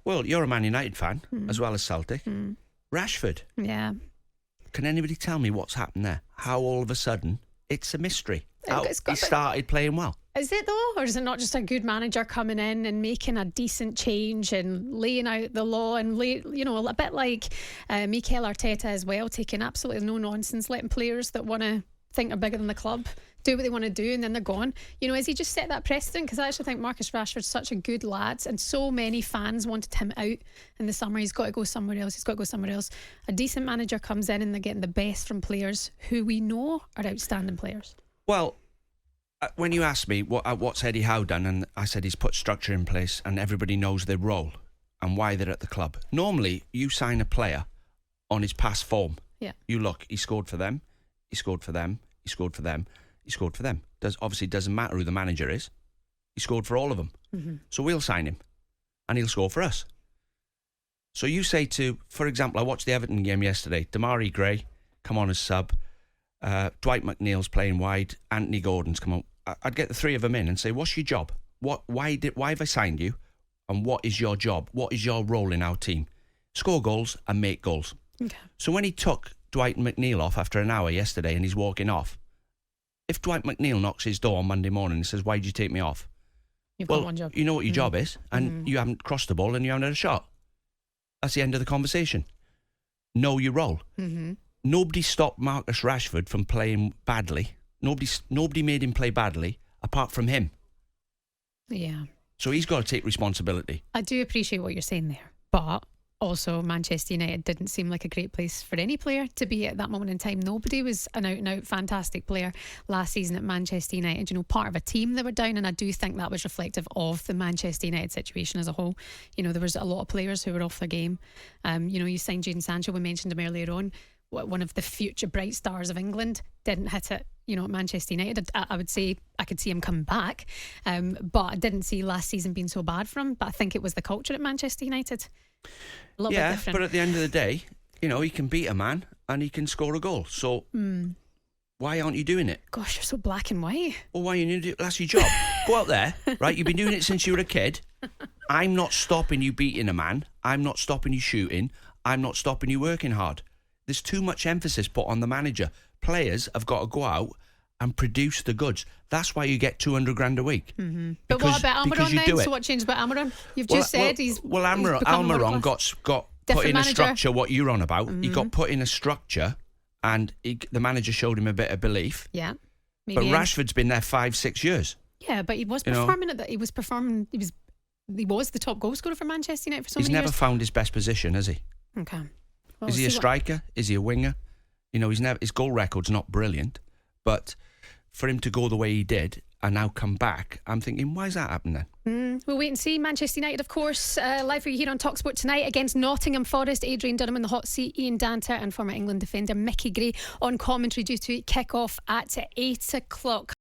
Well, you're a Man United fan as well as Celtic. Rashford. Yeah. Can anybody tell me what's happened there? How all of a sudden it's a mystery? How he started playing well. Is it though, or is it not just a good manager coming in and making a decent change and laying out the law and a bit like Mikel Arteta as well, taking absolutely no nonsense, letting players that want to think are bigger than the club do what they want to do and then they're gone. Has he just set that precedent? Because I actually think Marcus Rashford's such a good lad and so many fans wanted him out in the summer. He's got to go somewhere else. A decent manager comes in and they're getting the best from players who we know are outstanding players. Well, when you asked me what's Eddie Howe done, and I said he's put structure in place and everybody knows their role and why they're at the club. Normally, you sign a player on his past form. Yeah. You look, he scored for them, he scored for them, he scored for them, he scored for them. Obviously, doesn't matter who the manager is. He scored for all of them. Mm-hmm. So we'll sign him and he'll score for us. So you say for example, I watched the Everton game yesterday. Damari Gray, come on as sub. Dwight McNeil's playing wide. Anthony Gordon's come on. I'd get the three of them in and say, what's your job? Why have I signed you? And what is your job? What is your role in our team? Score goals and make goals. Okay. So when he took Dwight McNeil off after an hour yesterday and he's walking off, if Dwight McNeil knocks his door on Monday morning and says, why did you take me off? You've got one job. You know what your job is, and you haven't crossed the ball and you haven't had a shot. That's the end of the conversation. Know your role. Mm-hmm. Nobody stopped Marcus Rashford from playing badly. Nobody made him play badly apart from him. Yeah. So he's got to take responsibility. I do appreciate what you're saying there, but also Manchester United didn't seem like a great place for any player to be at that moment in time. Nobody was an out-and-out fantastic player last season at Manchester United. Part of a team that were down, and I do think that was reflective of the Manchester United situation as a whole. There was a lot of players who were off their game. You signed Jadon Sancho, we mentioned him earlier on. One of the future bright stars of England didn't hit it, at Manchester United. I would say I could see him come back, but I didn't see last season being so bad for him. But I think it was the culture at Manchester United. A little bit different. But at the end of the day, he can beat a man and he can score a goal. So why aren't you doing it? Gosh, you're so black and white. Well, why are you doing it? That's your job. Go out there, right? You've been doing it since you were a kid. I'm not stopping you beating a man. I'm not stopping you shooting. I'm not stopping you working hard. There's too much emphasis put on the manager. Players have got to go out and produce the goods. That's why you get 200 grand a week. Mm-hmm. But what about Almiron then? So what changed about Almiron? You've just said he's Almiron got put in manager. A structure, what you're on about. Mm-hmm. He got put in a structure and the manager showed him a bit of belief. Yeah. But Rashford's been there 5-6 years. Yeah, but he was performing at that. He was the top goal scorer for Manchester United for so many years. He's never found his best position, has he? Okay. Well, is he a striker? Is he a winger? His goal record's not brilliant, but for him to go the way he did and now come back, I'm thinking, why is that happening then? We'll wait and see. Manchester United, of course, live for you here on talkSPORT tonight against Nottingham Forest. Adrian Dunham in the hot seat, Ian Danter and former England defender Mickey Gray on commentary due to kick off at 8 o'clock.